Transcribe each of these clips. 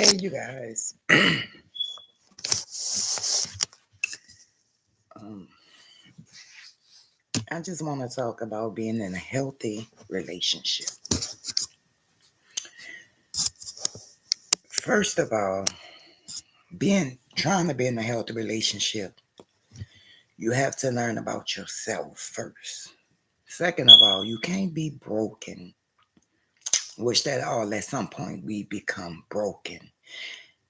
Hey, you guys. um, I just want to talk about being in a healthy relationship. First of all, being trying to be in a healthy relationship, you have to learn about yourself first. Second of all, you can't be broken, which that all at some point we become broken.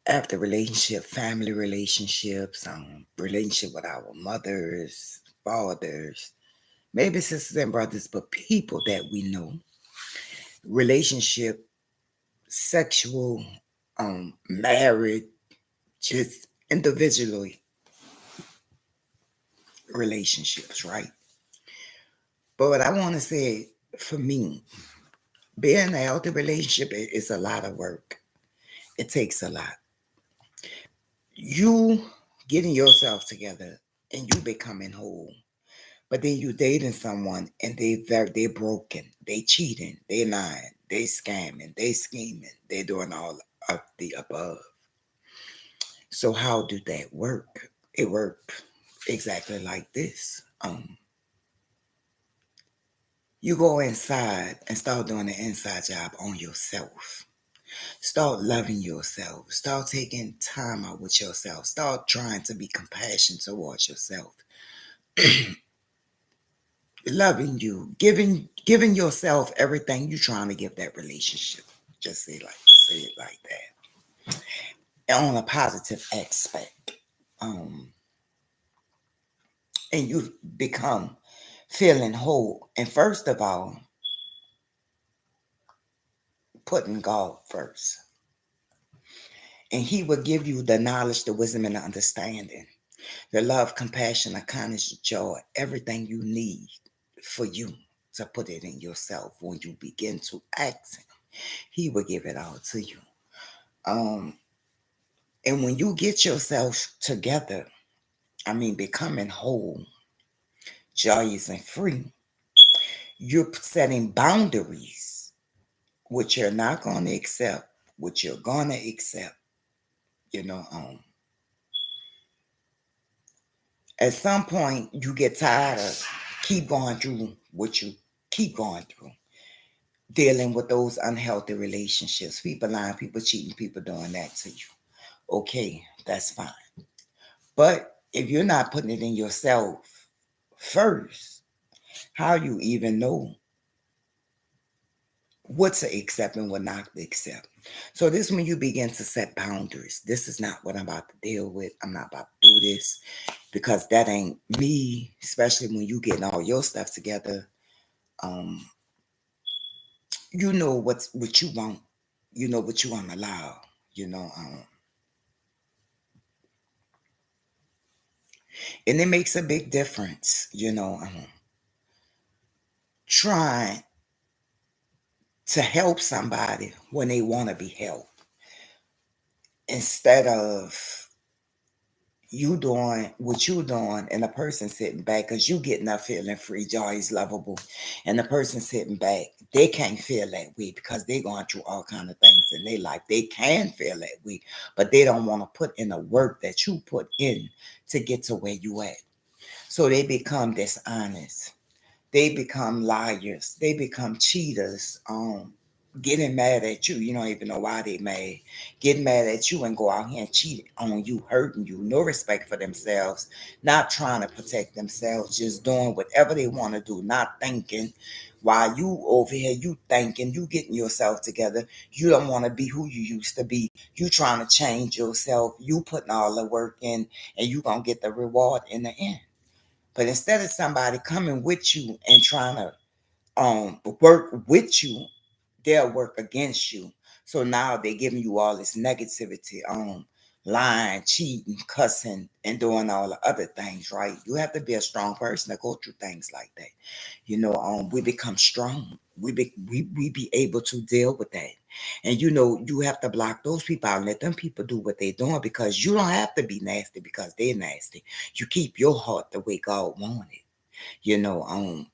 After relationship, family relationships, relationship with our mothers, fathers, maybe sisters and brothers, but people that we know, relationship, sexual, married, just individually relationships, right? But what I want to say for me, being in a healthy relationship is a lot of work. It takes a lot. You getting yourself together and you becoming whole. But then you dating someone and they broken, they cheating, they lying, they scamming, they scheming, they doing all of the above. So how do that work? It worked exactly like this. You go inside and start doing the inside job on yourself. Start loving yourself. Start taking time out with yourself. Start trying to be compassionate towards yourself. Loving you, giving yourself everything you're trying to give that relationship. Just say it like that. On a positive aspect. Um, and you become feeling whole. And first of all, putting God first. And He will give you the knowledge, the wisdom, and the understanding, the love, compassion, the kindness, the joy, everything you need for you to put it in yourself. When you begin to act, He will give it all to you. Um, and when you get yourself together, I mean, becoming whole, joyous, and free, you're setting boundaries, which you're not going to accept, which you're going to accept, you know. At some point you get tired of keep going through what you keep going through, dealing with those unhealthy relationships, people lying, people cheating, people doing that to you. Okay, that's fine. But if you're not putting it in yourself first, how you even know what to accept and what not to accept? So this is when you begin to set boundaries. This is not what I'm about to deal with. I'm not about to do this because that ain't me, especially when you getting all your stuff together. um you know what you want, you know what you want to allow, you know and it makes a big difference, trying to help somebody when they want to be helped instead of you doing what you doing and the person sitting back, because you getting up feeling free, joy is lovable, and the person sitting back, they can't feel that way because they going through all kind of things in their life. They can feel that way, but they don't want to put in the work that you put in to get to where you at. So they become dishonest, they become liars, they become cheaters, getting mad at you. You don't even know why they mad. Getting mad at you and go out here and cheat on you, hurting you, no respect for themselves, not trying to protect themselves, just doing whatever they want to do, not thinking. While you over here, you thinking, you getting yourself together, you don't want to be who you used to be. You trying to change yourself, you putting all the work in, and you gonna get the reward in the end. But instead of somebody coming with you and trying to work with you, they'll work against you. So now they're giving you all this negativity, lying, cheating, cussing, and doing all the other things, right? You have to be a strong person to go through things like that. We become strong. We be able to deal with that. And you have to block those people out and let them people do what they're doing, because you don't have to be nasty because they're nasty. You keep your heart the way God wanted. You know,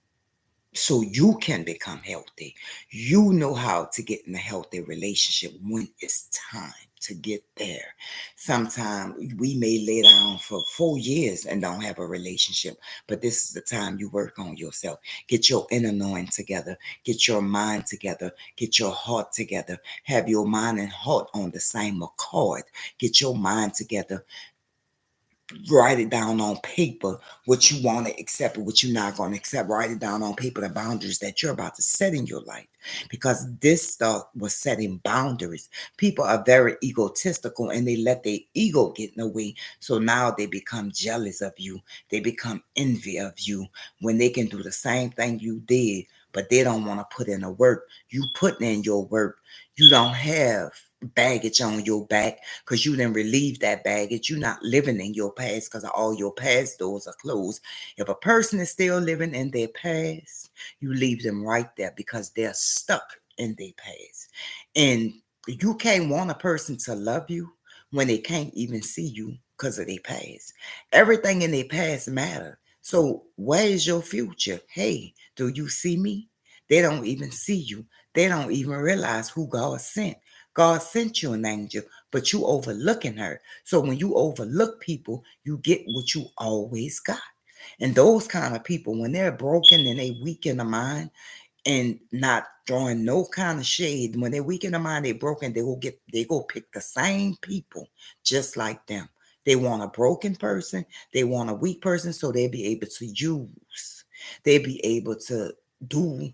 so you can become healthy. You know how to get in a healthy relationship when it's time to get there. Sometimes we may lay down for 4 years and don't have a relationship, but this is the time you work on yourself. Get your inner knowing together, get your mind together, get your heart together, have your mind and heart on the same accord, get your mind together, write it down on paper what you want to accept and what you're not going to accept. Write it down on paper, the boundaries that you're about to set in your life, because this stuff was setting boundaries. People are very egotistical and they let their ego get in the way, so now they become jealous of you, they become envy of you when they can do the same thing you did, but they don't want to put in the work. You putting in your work. You don't have baggage on your back because you didn't relieve that baggage. You're not living in your past because all your past doors are closed. If a person is still living in their past, you leave them right there because they're stuck in their past. And you can't want a person to love you when they can't even see you because of their past. Everything in their past matter. So where is your future? Hey, do you see me? They don't even see you. They don't even realize who God sent. God sent you an angel, but you overlooking her. So when you overlook people, you get what you always got. And those kind of people, when they're broken and they weak in the mind and not throwing no kind of shade, when they're weak in the mind, they broken, they go pick the same people just like them. They want a broken person, they want a weak person, so they'll be able to use. They'll be able to do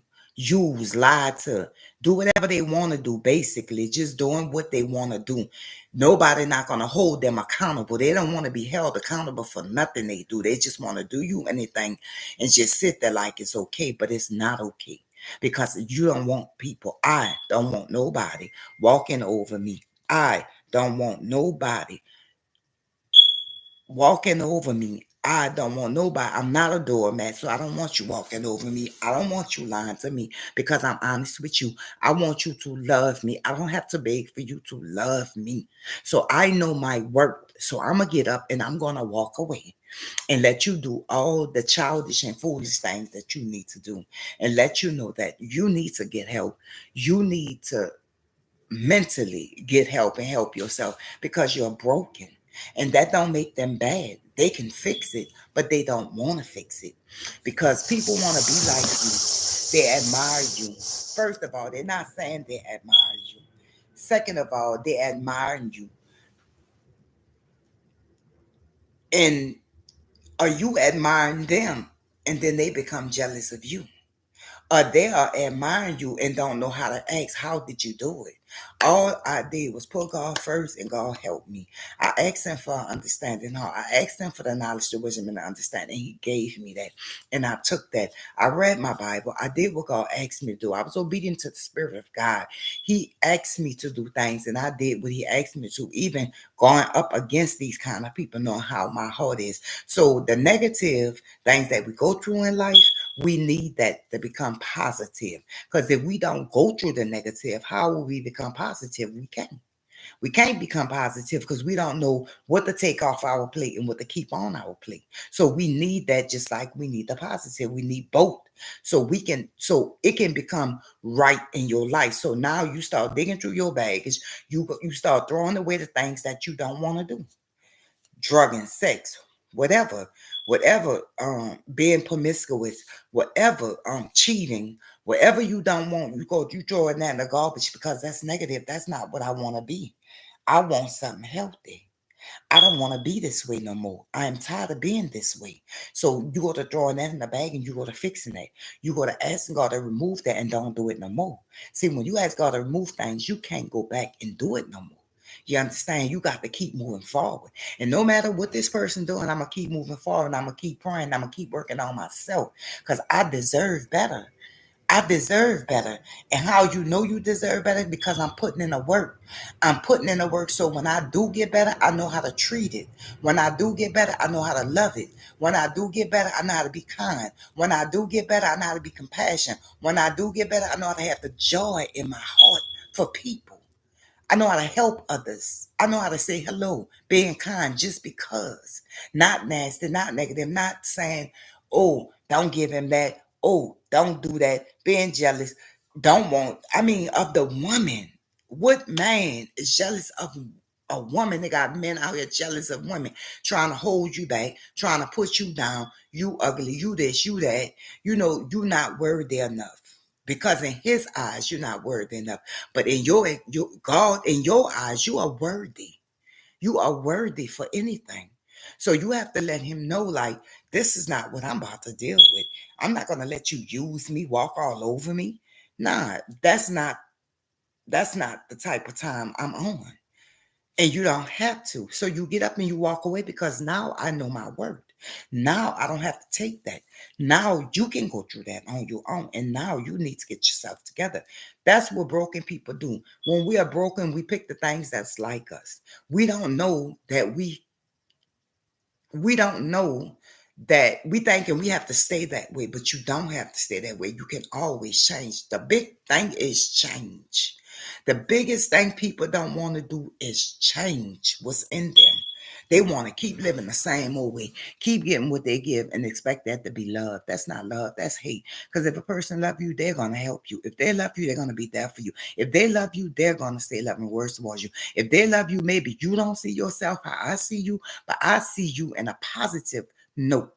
lie to do whatever they want to do, basically just doing what they want to do. Nobody not going to hold them accountable. They don't want to be held accountable for nothing they do. They just want to do you anything and just sit there like it's okay, but it's not okay, because you don't want people. I don't want nobody walking over me. I don't want nobody walking over me. I don't want nobody. I'm not a doormat, so I don't want you walking over me. I don't want you lying to me, because I'm honest with you. I want you to love me. I don't have to beg for you to love me. So I know my worth. So I'm going to get up and I'm going to walk away and let you do all the childish and foolish things that you need to do, and let you know that you need to get help. You need to mentally get help and help yourself, because you're broken. And that don't make them bad. They can fix it, but they don't want to fix it, because people want to be like you. They admire you. First of all, they're not saying they admire you. Second of all, they admire you. And are you admiring them? And then they become jealous of you. They are admiring you and don't know how to ask, how did you do it? All I did was put God first and God helped me. I asked him for understanding heart. I asked him for the knowledge, the wisdom, and the understanding. He gave me that. And I took that. I read my Bible. I did what God asked me to do. I was obedient to the Spirit of God. He asked me to do things, and I did what he asked me to, even going up against these kind of people, knowing how my heart is. So the negative things that we go through in life, we need that to become positive. Because if we don't go through the negative, how will we become positive? We can't. We can't become positive because we don't know what to take off our plate and what to keep on our plate. So we need that, just like we need the positive. We need both. So it can become right in your life. So now you start digging through your baggage. You start throwing away the things that you don't want to do. Drug and sex, whatever, being promiscuous, whatever, cheating, whatever you don't want, you throw it in the garbage, because that's negative. That's not what I want to be. I want something healthy. I don't want to be this way no more. I am tired of being this way. So you go to throwing that in the bag and you go to fixing that. You go to asking God to remove that and don't do it no more. See, when you ask God to remove things, you can't go back and do it no more. You understand? You got to keep moving forward. And no matter what this person doing, I'm going to keep moving forward. I'm going to keep praying. I'm going to keep working on myself, because I deserve better. I deserve better. And how you know you deserve better? Because I'm putting in the work. I'm putting in the work, so when I do get better, I know how to treat it. When I do get better, I know how to love it. When I do get better, I know how to be kind. When I do get better, I know how to be compassionate. When I do get better, I know how to have the joy in my heart for people. I know how to help others. I know how to say hello, being kind just because. Not nasty, not negative, not saying, oh, don't give him that. Oh, don't do that. Being jealous. Don't want, I mean, of the woman. What man is jealous of A woman, they got men out here jealous of women, trying to hold you back, trying to put you down. You ugly, you this, you that. You're not worthy enough. Because in his eyes, you're not worthy enough. But in your God, in your eyes, you are worthy. You are worthy for anything. So you have to let him know, like, this is not what I'm about to deal with. I'm not gonna let you use me, walk all over me. Nah, that's not the type of time I'm on. And you don't have to. So you get up and you walk away because now I know my word. Now I don't have to take that. Now you can go through that on your own. And now you need to get yourself together. That's what broken people do. When we are broken, we pick the things that's like us. We don't know that we don't know that we thinking we have to stay that way, but you don't have to stay that way. You can always change. The big thing is change. The biggest thing people don't want to do is change what's in them. They want to keep living the same old way, keep getting what they give and expect that to be love. That's not love, that's hate. Because if a person love you, they're going to help you. If they love you, they're going to be there for you. If they love you, they're going to stay loving words towards you. If they love you, maybe you don't see yourself how I see you, but I see you in a positive note.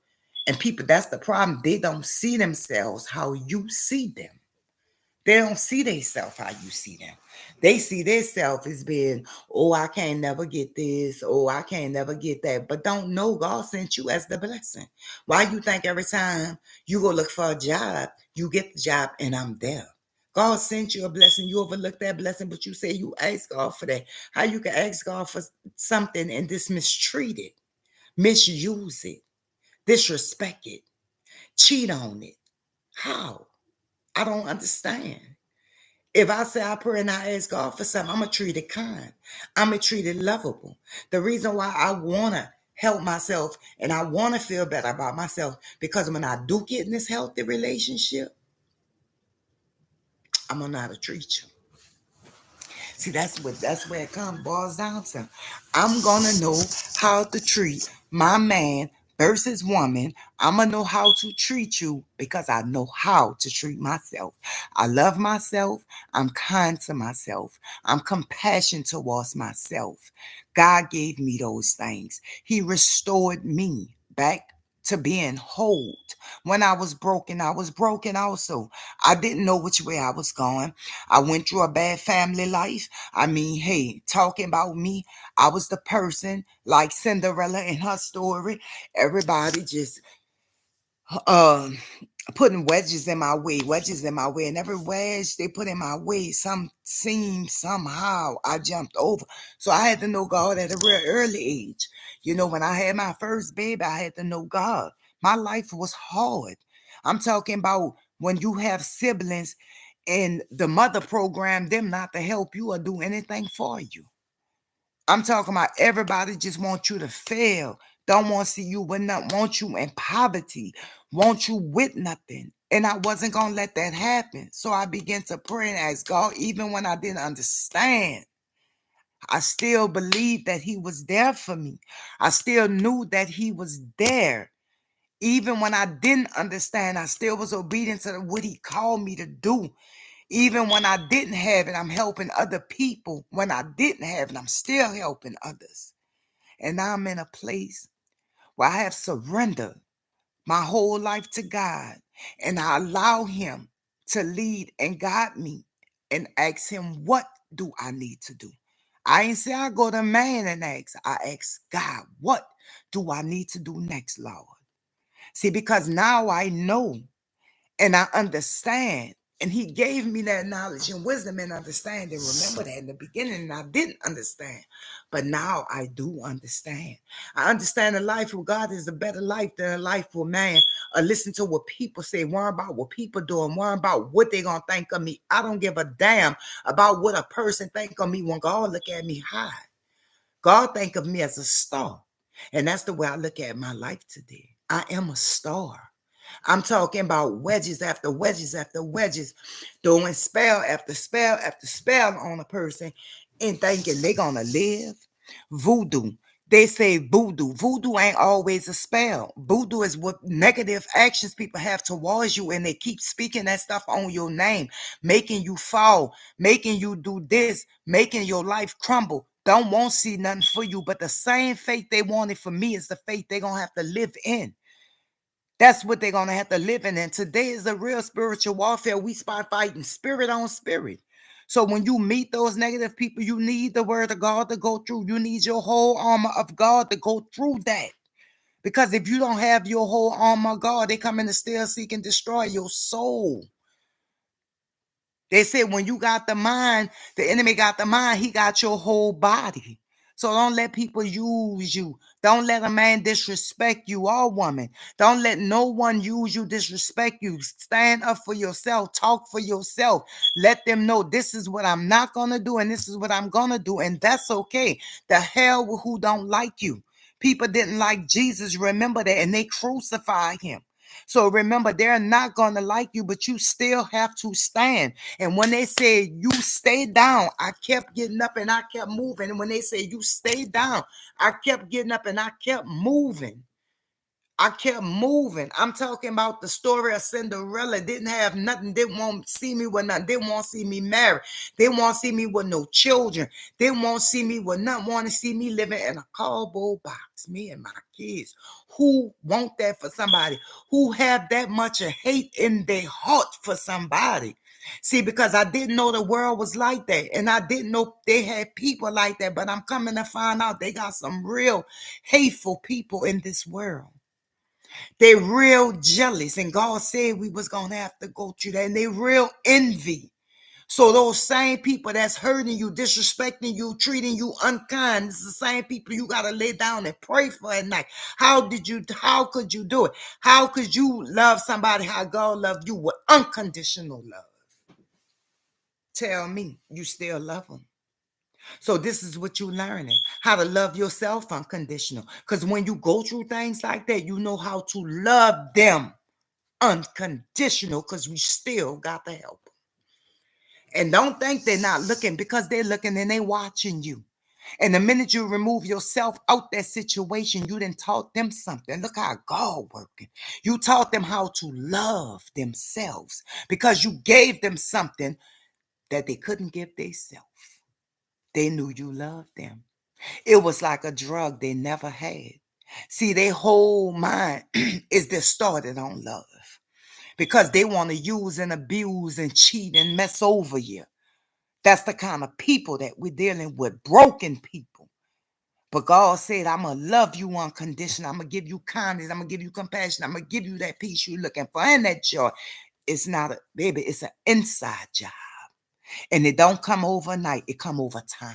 And people, that's the problem. They don't see themselves how you see them. They don't see themselves how you see them. They see themselves as being, oh, I can't never get this. Oh, I can't never get that. But don't know God sent you as the blessing. Why you think every time you go look for a job, you get the job and I'm there? God sent you a blessing. You overlook that blessing, but you say you ask God for that. How you can ask God for something and just mistreat it, misuse it, disrespect it, cheat on it? How? I don't understand. If I say I pray and I ask God for something, I'm going to treat it kind. I'm going to treat it lovable. The reason why I want to help myself and I want to feel better about myself, because when I do get in this healthy relationship, I'm going to know how to treat you. See, that's where it comes boils down to. I'm gonna know how to treat my man versus woman. I'm gonna know how to treat you because I know how to treat myself. I love myself. I'm kind to myself. I'm compassionate towards myself. God gave me those things. He restored me back to being whole. When I was broken also. I didn't know which way I was going. I went through a bad family life. I mean, hey, talking about me, I was the person like Cinderella in her story. Everybody just um putting wedges in my way, and every wedge they put in my way, some seam somehow I jumped over. So I had to know God at a real early age. When I had my first baby, I had to know God. My life was hard. I'm talking about when you have siblings and the mother program them not to help you or do anything for you. I'm talking about everybody just want you to fail. Don't want to see you with nothing. Want you in poverty. Want you with nothing. And I wasn't going to let that happen. So I began to pray and ask God, even when I didn't understand. I still believed that he was there for me. I still knew that he was there. Even when I didn't understand, I still was obedient to what he called me to do. Even when I didn't have it, I'm helping other people. When I didn't have it, I'm still helping others. And now I'm in a place where I have surrendered my whole life to God. And I allow him to lead and guide me and ask him, what do I need to do? I ain't say I go to man and ask. I ask God, what do I need to do next, Lord? See, because now I know and I understand. And he gave me that knowledge and wisdom and understanding. Remember that in the beginning, I didn't understand. But now I do understand. I understand a life with God is a better life than a life with man. Or listen to what people say. Worry about what people doing. Worry about what they going to think of me. I don't give a damn about what a person think of me when God look at me high. God think of me as a star. And that's the way I look at my life today. I am a star. I'm talking about wedges after wedges after wedges, throwing spell after spell after spell on a person and thinking they're going to live. Voodoo. They say voodoo. Voodoo ain't always a spell. Voodoo is what negative actions people have towards you, and they keep speaking that stuff on your name, making you fall, making you do this, making your life crumble. don't want to see nothing for you, but the same faith they wanted for me is the faith they're going to have to live in. That's what they're going to have to live in. And today is a real spiritual warfare. We start fighting spirit on spirit. So when you meet those negative people, you need the word of God to go through. You need your whole armor of God to go through that. Because if you don't have your whole armor of God, they come in to steal, seek, and destroy your soul. They said when you got the mind, the enemy got the mind, he got your whole body. So don't let people use you. Don't let a man disrespect you or woman. Don't let no one use you, disrespect you. Stand up for yourself. Talk for yourself. Let them know this is what I'm not going to do and this is what I'm going to do. And that's okay. The hell with who don't like you. People didn't like Jesus. Remember that. And they crucified him. So remember, they're not going to like you, but you still have to stand. And when they said you stay down, I kept getting up and I kept moving. And when they said you stay down, I kept getting up and I kept moving. I kept moving. I'm talking about the story of Cinderella. Didn't have nothing. Didn't want to see me with nothing. Didn't want to see me married. Didn't want to see me with no children. Didn't want to see me with nothing. Want to see me living in a cardboard box. Me and my kids. Who want that for somebody? Who have that much of hate in their heart for somebody? See, because I didn't know the world was like that. And I didn't know they had people like that. But I'm coming to find out they got some real hateful people in this world. They real jealous, and God said we was gonna have to go through that. And they real envy. So those same people that's hurting you, disrespecting you, treating you unkind, it's the same people you gotta lay down and pray for at night. How could you do it? How could you love somebody how God loved you with unconditional love? Tell me you still love them. So this is what you're learning, how to love yourself unconditional. Because when you go through things like that, you know how to love them unconditional, because we still got to help them. And don't think they're not looking, because they're looking and they're watching you. And the minute you remove yourself out that situation, you done taught them something. Look how God working. You taught them how to love themselves because you gave them something that they couldn't give themselves. They knew you loved them. It was like a drug they never had. See, their whole mind is distorted on love because they want to use and abuse and cheat and mess over you. That's the kind of people that we're dealing with, broken people. But God said, I'm going to love you unconditional. I'm going to give you kindness. I'm going to give you compassion. I'm going to give you that peace you're looking for. And that joy. It's not a, baby, it's an inside job. And it don't come overnight. It come over time.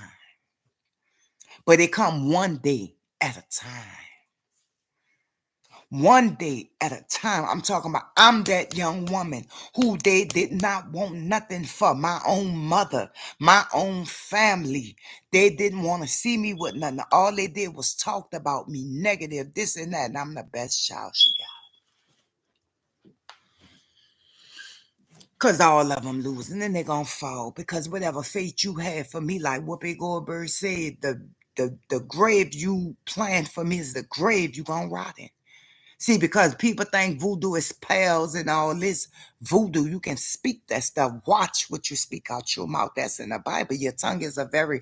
But it come one day at a time. One day at a time. I'm talking about, I'm that young woman who they did not want nothing for. My own mother, my own family. They didn't want to see me with nothing. All they did was talk about me negative, this and that. And I'm the best child she got. Because all of them lose. And then they're going to fall. Because whatever fate you had for me, like Whoopi Goldberg said, the grave you planned for me is the grave you going to rot in. See, because people think voodoo is spells and all this voodoo, you can speak that stuff. Watch what you speak out your mouth. That's in the Bible. Your tongue is a very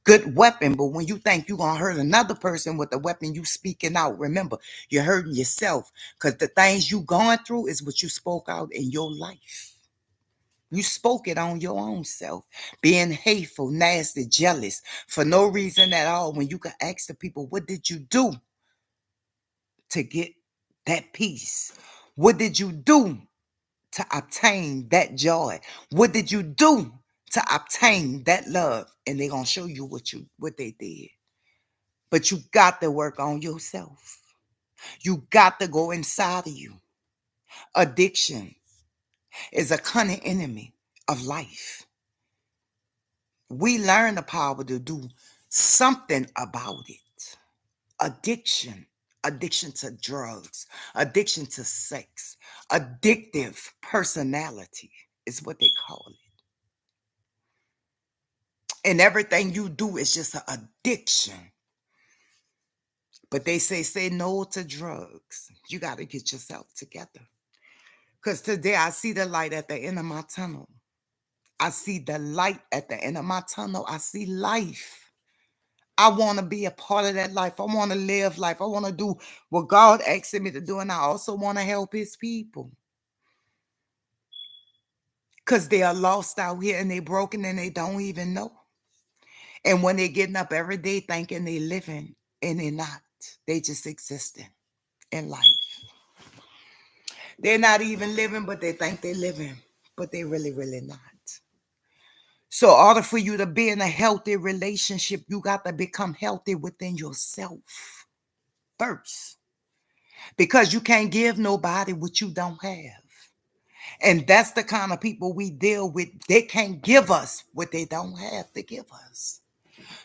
good weapon. But when you think you're going to hurt another person with the weapon you speaking out, remember, you're hurting yourself. Because the things you going through is what you spoke out in your life. You spoke it on your own self. Being hateful, nasty, jealous, for no reason at all. When you can ask the people, what did you do to get that peace? What did you do to obtain that joy? What did you do to obtain that love? And they're gonna show you what they did. But you got to work on yourself. You got to go inside of you. Addiction is a cunning enemy of life. We learn the power to do something about it. Addiction to drugs, addiction to sex, addictive personality is what they call it. And everything you do is just an addiction. But they say no to drugs. You got to get yourself together. Because today I see the light at the end of my tunnel. I see the light at the end of my tunnel. I see life. I want to be a part of that life. I want to live life. I want to do what God asked me to do. And I also want to help his people. Because they are lost out here and they broken and they don't even know. And when they're getting up every day thinking they living and they're not. They just existing in life. They're not even living, but they think they're living. But they really, really not. So in order for you to be in a healthy relationship, you got to become healthy within yourself first. Because you can't give nobody what you don't have. And that's the kind of people we deal with. They can't give us what they don't have to give us.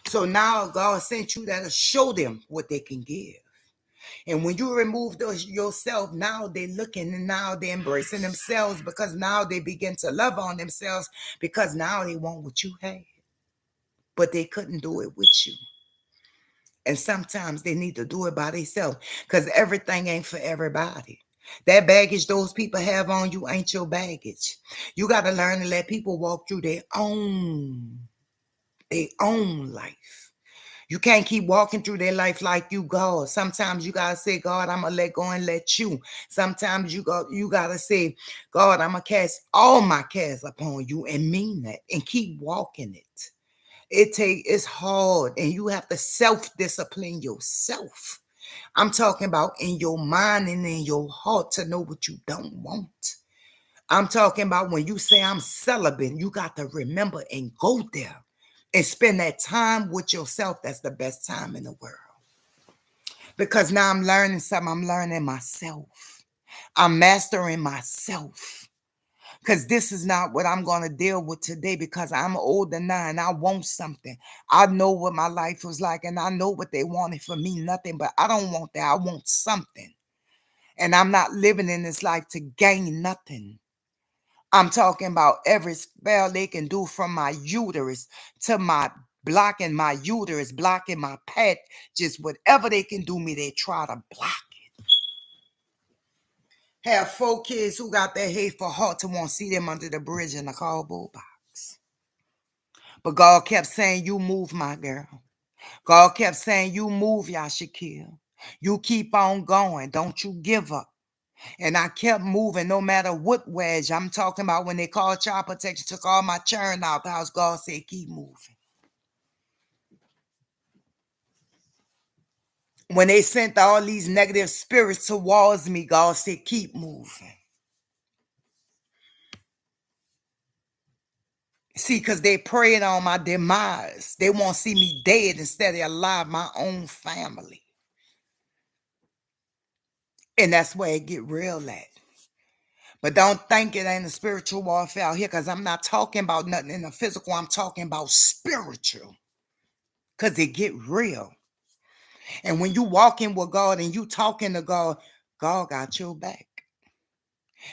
So now God sent you there to show them what they can give. And when you remove those yourself, now they're looking and now they're embracing themselves because now they begin to love on themselves because now they want what you had. But they couldn't do it with you. And sometimes they need to do it by themselves because everything ain't for everybody. That baggage those people have on you ain't your baggage. You got to learn to let people walk through their own life. You can't keep walking through their life like you God. Sometimes you gotta say, God, I'm gonna let go and let you. Sometimes you gotta say, God, I'm gonna cast all my cares upon you and mean that and keep walking it. It's hard and you have to self-discipline yourself. I'm talking about in your mind and in your heart to know what you don't want. I'm talking about when you say I'm celibate, you got to remember and go there and spend that time with yourself. That's the best time in the world. Because now I'm learning something. I'm learning myself. I'm mastering myself. Because this is not what I'm going to deal with today because I'm older now and I want something. I know what my life was like and I know what they wanted for me, nothing, but I don't want that. I want something. And I'm not living in this life to gain nothing. I'm talking about every spell they can do from my uterus to my blocking my uterus, blocking my pet, just whatever they can do me, they try to block it. Have 4 kids who got that hateful heart to want to see them under the bridge in a cardboard box. But God kept saying, you move, my girl. God kept saying, you move, Yashikil. You keep on going. Don't you give up. And I kept moving no matter what wedge. I'm talking about when they called child protection, took all my churn out the house. God said, keep moving. When they sent all these negative spirits towards me, God said, keep moving. See, because they prayed on my demise. They want to see me dead instead of alive, my own family. And that's where it get real at. But don't think it ain't a spiritual warfare out here because I'm not talking about nothing in the physical. I'm talking about spiritual because it get real. And when you walking with God and you talking to God, God got your back.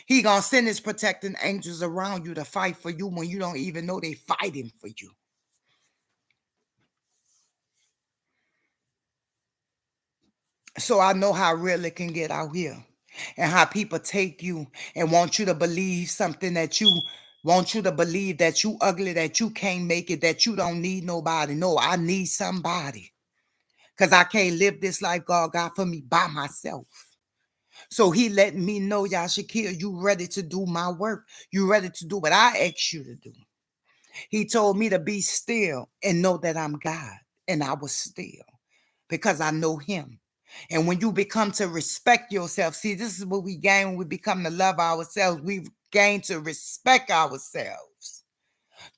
He gonna send his protecting angels around you to fight for you when you don't even know they fighting for you. So I know how real it can get out here and how people take you and want you to believe something that you want you to believe that you ugly, that you can't make it, that you don't need nobody. No, I need somebody because I can't live this life God got for me by myself. So he let me know, Yashikir, you ready to do my work. You ready to do what I asked you to do. He told me to be still and know that I'm God. And I was still because I know him. And when you become to respect yourself, see, this is what we gain when we become to love ourselves. We gain to respect ourselves,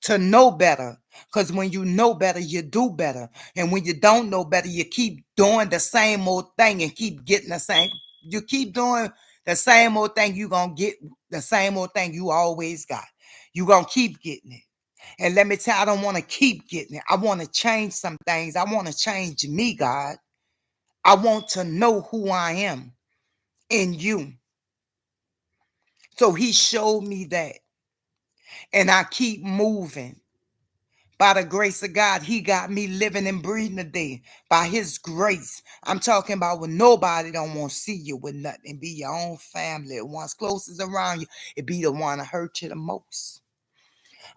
to know better. Because when you know better, you do better. And when you don't know better, you keep doing the same old thing and keep getting the same. You keep doing the same old thing, you're going to get the same old thing you always got. You're going to keep getting it. And let me tell you, I don't want to keep getting it. I want to change some things. I want to change me, God. I want to know who I am in you. So he showed me that. And I keep moving. By the grace of God, he got me living and breathing today. By his grace. I'm talking about when nobody don't want to see you with nothing. Be your own family. The ones closest around you, it be the one that hurt you the most.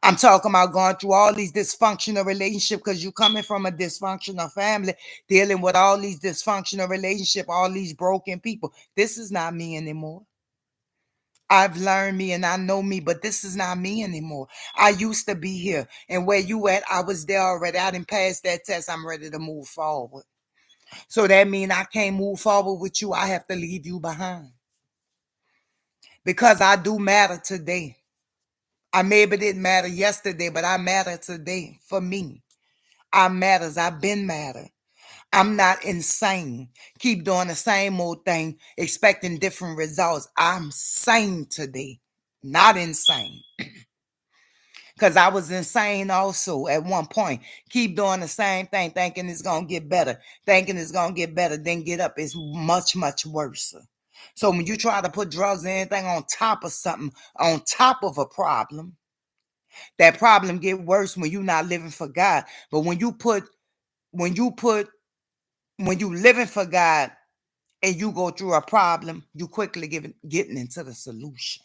I'm talking about going through all these dysfunctional relationships because you coming from a dysfunctional family, dealing with all these dysfunctional relationships, all these broken people. This is not me anymore. I've learned me and I know me, but this is not me anymore. I used to be here. And where you at, I was there already. I didn't pass that test. I'm ready to move forward. So that means I can't move forward with you. I have to leave you behind. Because I do matter today. I maybe didn't matter yesterday, but I matter today for me. I matters. I've been matter. I'm not insane. Keep doing the same old thing, expecting different results. I'm sane today, not insane. Because I was insane also at one point. Keep doing the same thing, thinking it's going to get better, thinking it's going to get better, then get up. It's much, much worse. So when you try to put drugs and anything on top of something, on top of a problem, that problem get worse when you're not living for God. But when you put, when you living for God and you go through a problem, you quickly getting into the solution.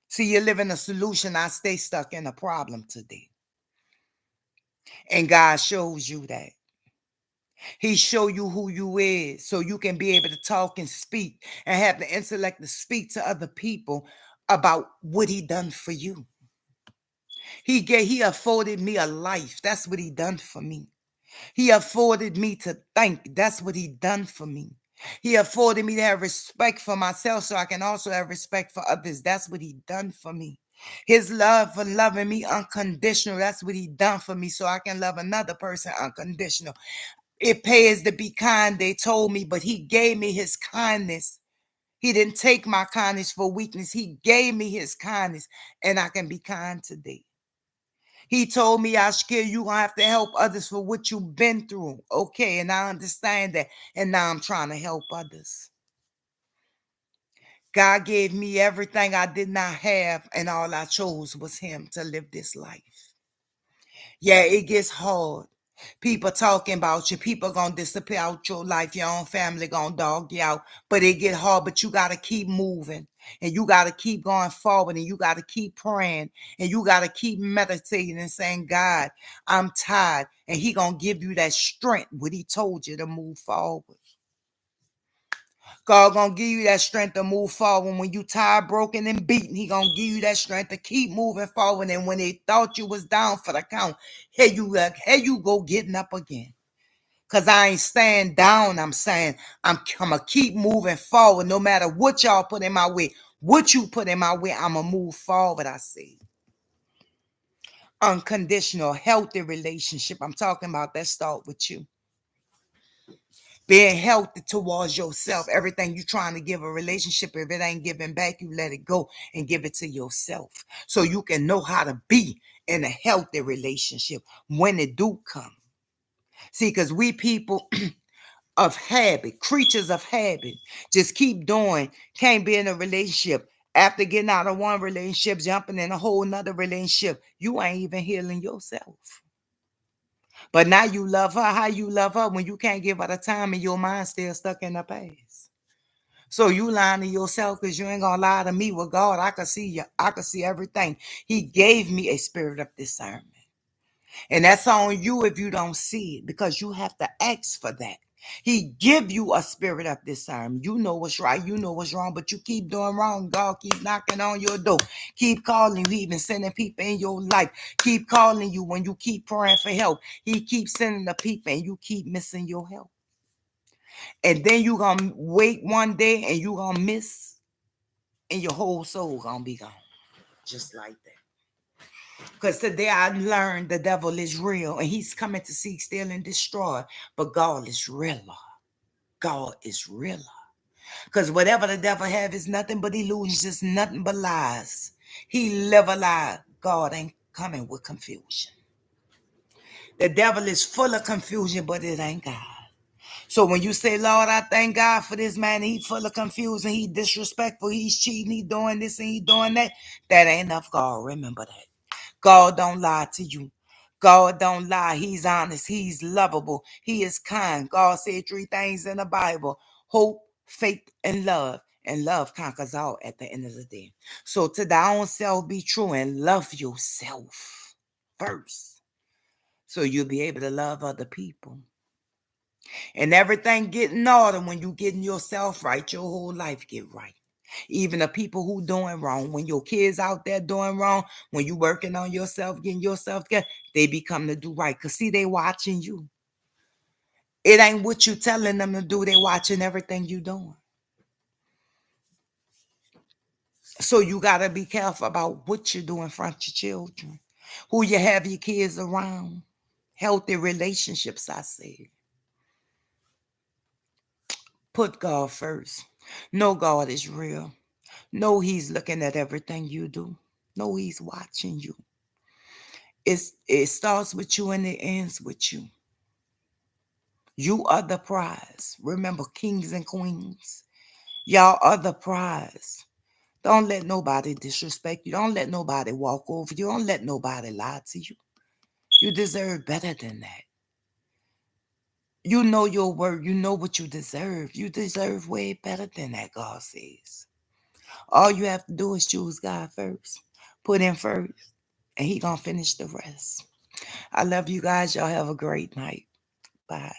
See, you're living a solution. I stay stuck in a problem today. And God shows you that. He show you who you is so you can be able to talk and speak and have the intellect to speak to other people about what he done for you. He afforded me a life. That's what he done for me. He afforded me to think. That's what he done for me. He afforded me to have respect for myself so I can also have respect for others. That's what he done for me. His love for loving me unconditional. That's what he done for me so I can love another person unconditional. It pays to be kind, they told me, but he gave me his kindness. He didn't take my kindness for weakness. He gave me his kindness, and I can be kind today. He told me, Ashkir, you gonna have to help others for what you've been through. Okay, and I understand that. And now I'm trying to help others. God gave me everything I did not have, and all I chose was him to live this life. Yeah, it gets hard. People talking about you. People gonna disappear out your life. Your own family gonna dog you out. But it get hard. But you gotta keep moving. And you gotta keep going forward. And you gotta keep praying. And you gotta keep meditating and saying, God, I'm tired. And he gonna give you that strength, what he told you to move forward. God gonna give you that strength to move forward. When you tired, broken, and beaten, he gonna give you that strength to keep moving forward. And when they thought you was down for the count, here you go getting up again. Cause I ain't staying down. I'm saying I'm gonna keep moving forward no matter what y'all put in my way. What you put in my way, I'ma move forward, I say. Unconditional, healthy relationship. I'm talking about that start with you. Being healthy towards yourself. Everything you trying to give a relationship, if it ain't giving back, you let it go and give it to yourself. So you can know how to be in a healthy relationship when it do come. See, because we people of habit, creatures of habit, just keep doing, can't be in a relationship. After getting out of one relationship, jumping in a whole nother relationship, you ain't even healing yourself. But now you love her. How you love her when you can't give her the time and your mind still stuck in the past? So you lying to yourself because you ain't gonna lie to me with God. I can see you. I can see everything. He gave me a spirit of discernment. And that's on you if you don't see it, because you have to ask for that. He give you a spirit of discernment. You know what's right, you know what's wrong, but you keep doing wrong. God keep knocking on your door. Keep calling you, even sending people in your life. Keep calling you when you keep praying for help. He keeps sending the people and you keep missing your help. And then you gonna wait one day and you gonna miss and your whole soul gonna be gone. Just like that. Because today I learned the devil is real and he's coming to seek, steal, and destroy. But God is realer. God is realer. Because whatever the devil have is nothing but illusions, just nothing but lies. He live a lie. God ain't coming with confusion. The devil is full of confusion, but it ain't God. So when you say, Lord, I thank God for this man, he full of confusion, he disrespectful, he's cheating, he doing this and he doing that, that ain't enough God. Remember that. God don't lie to you. God don't lie. He's honest. He's lovable. He is kind. God said three things in the Bible: hope, faith, and love. And love conquers all at the end of the day. So to thy own self be true and love yourself first. So you'll be able to love other people. And everything get in order when you getting yourself right, your whole life get right. Even the people who doing wrong, when your kids out there doing wrong, when you working on yourself, getting yourself together, they become to do right. Cause see, they watching you. It ain't what you telling them to do. They watching everything you doing. So you gotta be careful about what you do in front of your children, who you have your kids around. Healthy relationships, I say. Put God first. Know God is real. Know He's looking at everything you do. Know He's watching you. It starts with you and it ends with you. You are the prize. Remember, kings and queens. Y'all are the prize. Don't let nobody disrespect you. Don't let nobody walk over you. Don't let nobody lie to you. You deserve better than that. You know your worth. You know what you deserve. You deserve way better than that, God says. All you have to do is choose God first. Put Him first. And He gonna finish the rest. I love you guys. Y'all have a great night. Bye.